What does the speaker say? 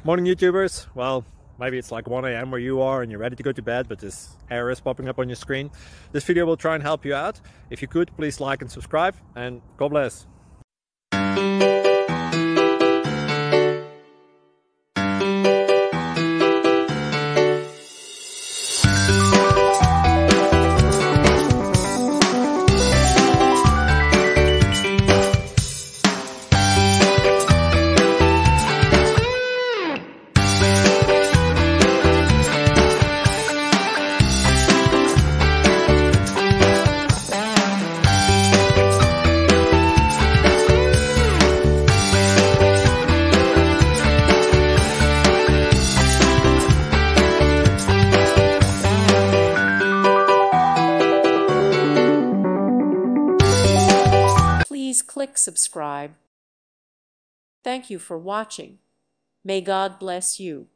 Morning YouTubers. Well, maybe it's like 1 a.m. where you are and you're ready to go to bed, but this error is popping up on your screen. This video will try and help you out. If you could, please like and subscribe, and God bless. Please click subscribe. Thank you for watching. May God bless you.